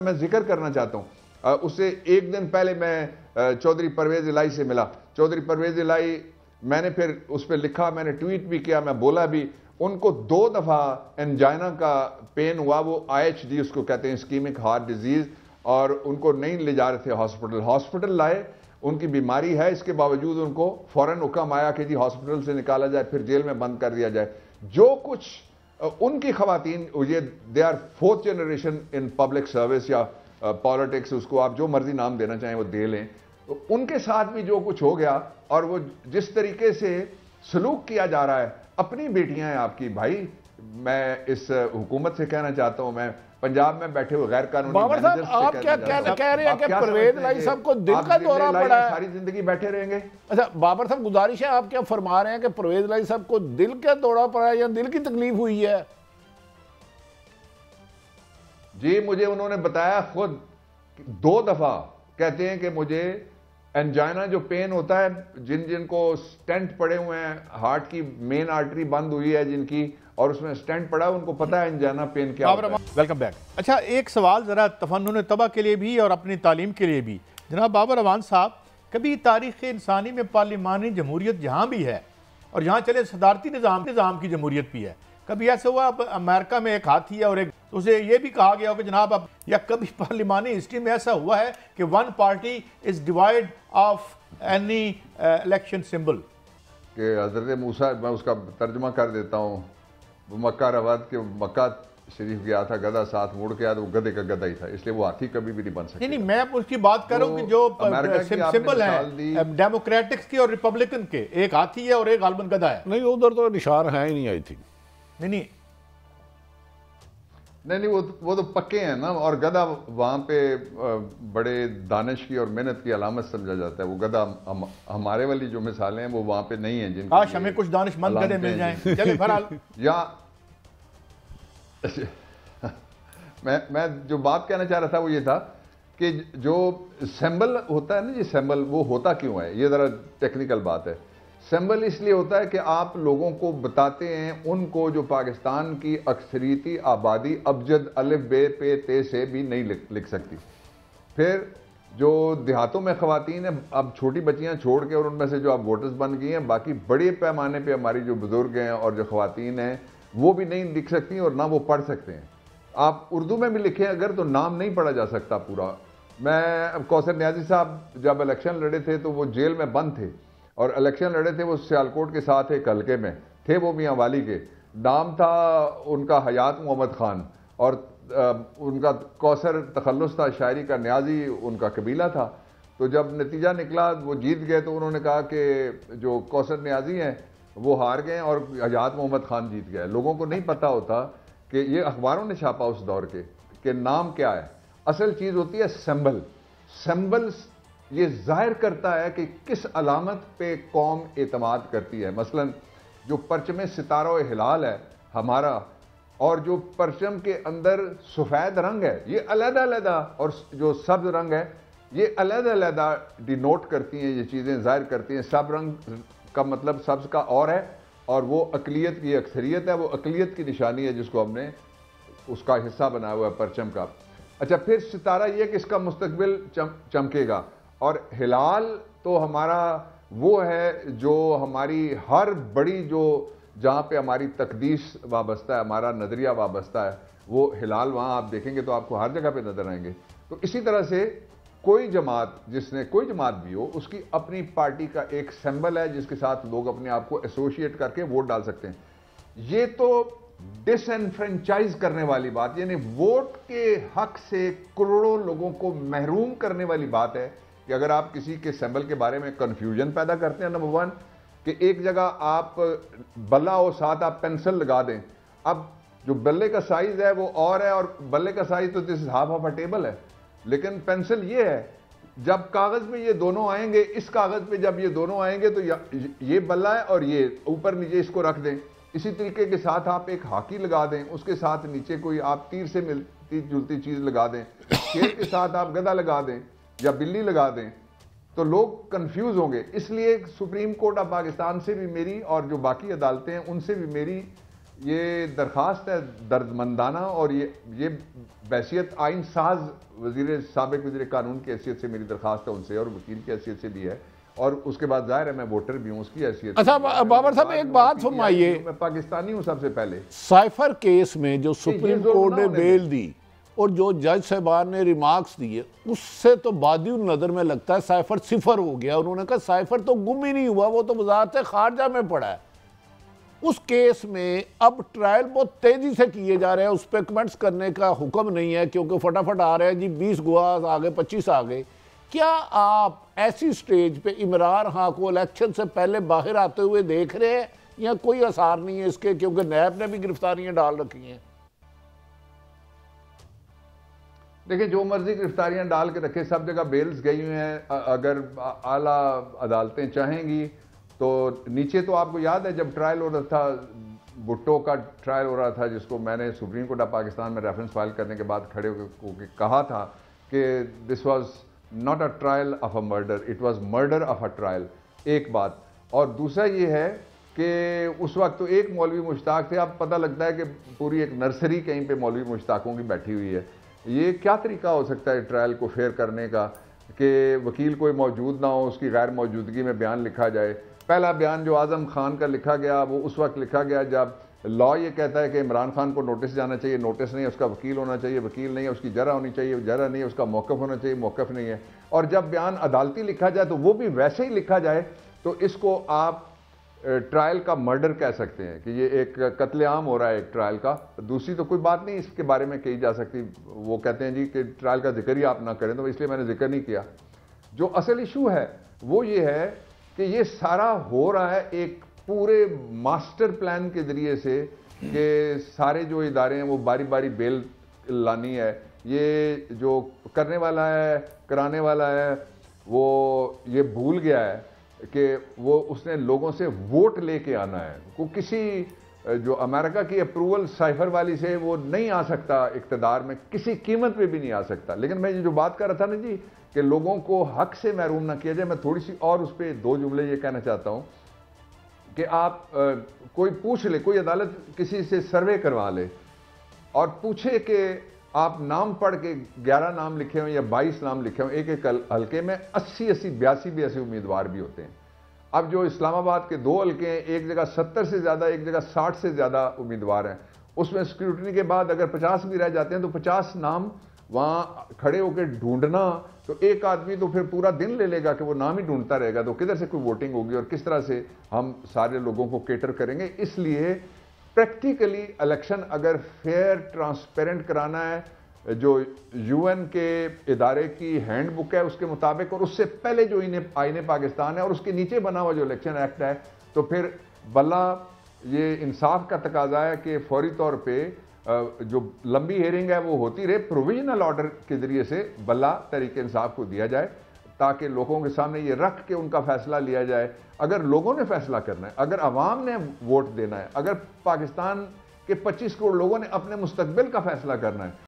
मैं जिक्र करना चाहता हूं। उससे एक दिन पहले मैं चौधरी परवेज इलाही से मिला। चौधरी परवेज इलाही, मैंने फिर उस पर लिखा, मैंने ट्वीट भी किया, मैं बोला भी। उनको 2 दफा एंजाइना का पेन हुआ, वो IHD उसको कहते हैं, इस्कीमिक हार्ट डिजीज, और उनको नहीं ले जा रहे थे हॉस्पिटल लाए, उनकी बीमारी है, इसके बावजूद उनको फौरन हुक्म आया कि जी हॉस्पिटल से निकाला जाए, फिर जेल में बंद कर दिया जाए। जो कुछ उनकी खवातीन, ये they are 4th generation in public service या पॉलिटिक्स, उसको आप जो मर्जी नाम देना चाहें वो दे लें। तो उनके साथ भी जो कुछ हो गया, और वो जिस तरीके से सलूक किया जा रहा है, अपनी बेटियां हैं आपकी भाई। मैं इस हुकूमत से कहना चाहता हूं, मैं पंजाब में बैठे हुए गैर कानूनी बाबर साहब, आप क्या कह रहे हैं कि परवेज इलाही साहब को दिल का दौरा पड़ा है? सारी जिंदगी बैठे रहेंगे? अच्छा बाबर साहब, गुजारिश है, आप क्या फरमा रहे हैं कि परवेज इलाही साहब को दिल का दौरा पड़ा है या दिल की तकलीफ हुई है? जी, मुझे उन्होंने बताया खुद 2 दफा, कहते हैं कि मुझे एंजाइना जो पेन होता है, जिनको स्टेंट पड़े हुए हैं, हार्ट की मेन आर्टरी बंद हुई है जिनकी, और उसमें स्टेंट पड़ा, उनको पता है एंजाइना पेन क्या होता है। Welcome back. अच्छा, एक सवाल ज़रा तफन्नुन तबा के लिए भी और अपनी तालीम के लिए भी। जनाब बाबर अवान साहब, कभी तारीख़ इंसानी में पार्लिमानी जमहूरियत जहाँ भी है, और यहाँ चले सदारती निज़ाम की जमहूरियत भी है, कभी ऐसा हुआ अब अमेरिका में एक हाथी है और एक, तो उसे ये भी कहा गया हो कि जनाब अब, या कभी पार्लिमानी हिस्ट्री में ऐसा हुआ है कि one party is divide of any election symbol? कि हजरत मूसा, मैं उसका तर्जमा कर देता हूँ, वो मक्का रवाद के मक्का शरीफ गया था, गधा साथ मुड़ के आया, तो वो गधे का गधा ही था, इसलिए वो हाथी कभी भी नहीं बन सकता। नहीं, मैं उसकी बात कर रहा हूँ कि जो सिंबल है डेमोक्रेटिक्स की और रिपब्लिकन के, एक हाथी है और एक गालबन गधा है। नहीं, उधर तो निशान है ही नहीं, आई थिंक। नहीं, वो तो पक्के हैं ना, और गधा वहां पे बड़े दानिश की और मेहनत की अलामत समझा जाता है। वो गधा हमारे वाली जो मिसालें हैं वो वहां पे नहीं है, जिनके काश हमें कुछ दानिशमंद गधे मिल जाएं। चले बहरहाल, या मैं जो बात कहना चाह रहा था वो ये था कि जो सिंबल होता है ना, ये सिंबल वो होता क्यों है, ये जरा टेक्निकल बात है। सिंबल इसलिए होता है कि आप लोगों को बताते हैं, उनको जो पाकिस्तान की अक्सरियती आबादी अबजद अलिफ बे पे ते से भी नहीं लिख सकती। फिर जो देहातों में ख़वातीन हैं, अब छोटी बच्चियां छोड़ के, और उनमें से जो अब वोटर्स बन गई हैं, बाकी बड़े पैमाने पे हमारी जो बुज़ुर्ग हैं और जो ख़वातीन हैं वो भी नहीं लिख सकती और ना वो पढ़ सकते हैं। आप उर्दू में भी लिखें अगर, तो नाम नहीं पढ़ा जा सकता पूरा। मैं कौसर नियाज़ी साहब जब इलेक्शन लड़े थे तो वो जेल में बंद थे, और इलेक्शन लड़े थे वो सियालकोट के साथ एक हल्के में थे, वो मियाँ वाली के, नाम था उनका हयात मोहम्मद खान, और उनका कौसर तखल्लुस था, शायरी का न्याजी उनका कबीला था। तो जब नतीजा निकला वो जीत गए, तो उन्होंने कहा कि जो कौसर न्याजी हैं वो हार गए और हयात मोहम्मद खान जीत गए। लोगों को नहीं पता होता कि ये अखबारों ने छापा उस दौर के कि नाम क्या है। असल चीज़ होती है सिंबल। सिंबल्स ये जाहिर करता है कि किस अलामत पे कौम एतमाद करती है। मसलन जो परचम सितारा हिलाल है हमारा, और जो परचम के अंदर सफ़ेद रंग है, ये अलग-अलग, और जो सब्ज रंग है ये अलग-अलग डिनोट करती हैं, ये चीज़ें जाहिर करती हैं। सब रंग का मतलब सब्ज का और है, और वो अकलियत की अक्सरियत है, वो अकलियत की निशानी है जिसको हमने उसका हिस्सा बनाया हुआ है परचम का। अच्छा, फिर सितारा ये कि इसका मुस्तकबिल चमकेगा, और हिलाल तो हमारा वो है जो हमारी हर बड़ी, जो जहाँ पे हमारी तकदीस वाबस्ता है, हमारा नज़रिया वाबस्ता है, वो हिलाल वहाँ आप देखेंगे तो आपको हर जगह पे नज़र आएंगे। तो इसी तरह से कोई जमात, कोई जमात भी हो, उसकी अपनी पार्टी का एक सिंबल है जिसके साथ लोग अपने आप को एसोसिएट करके वोट डाल सकते हैं। ये तो डिसएनफ्रेंचाइज करने वाली बात, यानी वोट के हक से करोड़ों लोगों को महरूम करने वाली बात है कि अगर आप किसी के सिंबल के बारे में कन्फ्यूजन पैदा करते हैं, नंबर 1 कि एक जगह आप बल्ला और साथ आप पेंसिल लगा दें। अब जो बल्ले का साइज है वो और है, और बल्ले का साइज तो this half of a table है, लेकिन पेंसिल ये है। जब कागज में ये दोनों आएंगे, इस कागज पे जब ये दोनों आएंगे, तो ये बल्ला है और ये ऊपर नीचे इसको रख दें। इसी तरीके के साथ आप एक हाकी लगा दें, उसके साथ नीचे कोई आप तीर से मिलती जुलती चीज लगा दें, शेर के साथ आप गधा लगा दें या बिल्ली लगा दें, तो लोग कंफ्यूज होंगे। इसलिए सुप्रीम कोर्ट ऑफ पाकिस्तान से भी मेरी, और जो बाकी अदालतें हैं उनसे भी मेरी ये दरख्वास्त है दर्दमंदाना, और ये बैसियत आइन साज साबिक वज़ीर कानून की हैसियत से मेरी दरख्वास्त है उनसे, और वकील की हैसियत से भी है, और उसके बाद जाहिर है मैं वोटर भी हूँ उसकी हैसियत। अच्छा बाबर साहब एक बात फरमाइए, मैं पाकिस्तानी हूँ सबसे पहले। साइफर केस में जो सुप्रीम कोर्ट ने बेल दी और जो जज साहबान ने रिमार्क्स दिए, उससे तो बादिल नज़र में लगता है साइफर सिफर हो गया। उन्होंने कहा साइफर तो गुम ही नहीं हुआ, वो तो वजारत खारजा में पड़ा है। उस केस में अब ट्रायल बहुत तेजी से किए जा रहे हैं, उस पर कमेंट्स करने का हुक्म नहीं है क्योंकि फटाफट आ रहे हैं जी, 20 गवाह आ गए, 25 आ गए। क्या आप ऐसी स्टेज पे इमरान खान को इलेक्शन से पहले बाहर आते हुए देख रहे हैं, या कोई असर नहीं है इसके, क्योंकि नैब ने भी गिरफ्तारियां डाल रखी हैं? देखिए, जो मर्जी गिरफ्तारियां डाल के रखे, सब जगह बेल्स गई हुई हैं। अगर आला अदालतें चाहेंगी तो नीचे, तो आपको याद है जब ट्रायल हो रहा था, भुट्टो का ट्रायल हो रहा था, जिसको मैंने सुप्रीम कोर्ट ऑफ पाकिस्तान में रेफरेंस फाइल करने के बाद खड़े होकर कहा था कि this was not a trial of a murder, it was murder of a trial. एक बात, और दूसरा ये है कि उस वक्त तो एक मौलवी मुश्ताक थे, अब पता लगता है कि पूरी एक नर्सरी कहीं पे मौलवी मुश्ताकों की बैठी हुई है। ये क्या तरीका हो सकता है ट्रायल को फेयर करने का कि वकील कोई मौजूद ना हो, उसकी गैर मौजूदगी में बयान लिखा जाए। पहला बयान जो आज़म खान का लिखा गया वो उस वक्त लिखा गया जब लॉ ये कहता है कि इमरान खान को नोटिस जाना चाहिए, नोटिस नहीं है, उसका वकील होना चाहिए, वकील नहीं है, उसकी जरा होनी चाहिए, जरा नहीं है, उसका मौक़िफ़ होना चाहिए, मौक़िफ़ नहीं है। और जब बयान अदालती लिखा जाए तो वो भी वैसे ही लिखा जाए, तो इसको आप ट्रायल का मर्डर कह सकते हैं कि ये एक कत्लेआम हो रहा है एक ट्रायल का। दूसरी तो कोई बात नहीं इसके बारे में कही जा सकती। वो कहते हैं जी कि ट्रायल का जिक्र ही आप ना करें, तो इसलिए मैंने जिक्र नहीं किया। जो असल इशू है वो ये है कि ये सारा हो रहा है एक पूरे मास्टर प्लान के जरिए से, कि सारे जो इदारे हैं वो बारी बारी बेल लानी है। ये जो करने वाला है, कराने वाला है, वो ये भूल गया है कि वो उसने लोगों से वोट लेके आना है। को किसी जो अमेरिका की अप्रूवल साइफर वाली से वो नहीं आ सकता इक़्तिदार में, किसी कीमत पे भी नहीं आ सकता। लेकिन मैं ये जो बात कर रहा था ना जी कि लोगों को हक से महरूम ना किया जाए, मैं थोड़ी सी और उस पर 2 जुमले ये कहना चाहता हूँ कि आप कोई पूछ ले, कोई अदालत किसी से सर्वे करवा ले और पूछे कि आप नाम पढ़ के 11 नाम लिखे हों या 22 नाम लिखे हों, एक एक हल्के में 80-82 82 उम्मीदवार भी होते हैं। अब जो इस्लामाबाद के 2 हल्के हैं, एक जगह 70 से ज़्यादा, एक जगह 60 से ज़्यादा उम्मीदवार हैं। उसमें स्क्रूटनी के बाद अगर 50 भी रह जाते हैं तो 50 नाम वहाँ खड़े होकर ढूंढना, तो एक आदमी तो फिर पूरा दिन ले लेगा कि वो नाम ही ढूंढता रहेगा, तो किधर से कोई वोटिंग होगी और किस तरह से हम सारे लोगों को केटर करेंगे। इसलिए प्रैक्टिकली इलेक्शन अगर फेयर ट्रांसपेरेंट कराना है, जो यूएन के इदारे की हैंडबुक है उसके मुताबिक, और उससे पहले जो आईने पाकिस्तान है और उसके नीचे बना हुआ जो इलेक्शन एक्ट है, तो फिर भला ये इंसाफ का तकाजा है कि फौरी तौर पे जो लंबी हेयरिंग है वो होती रहे, प्रोविजनल ऑर्डर के जरिए से भला तरीके इंसाफ को दिया जाए, ताकि लोगों के सामने ये रख के उनका फैसला लिया जाए। अगर लोगों ने फैसला करना है, अगर अवाम ने वोट देना है, अगर पाकिस्तान के 25 करोड़ लोगों ने अपने मुस्तकबिल का फैसला करना है,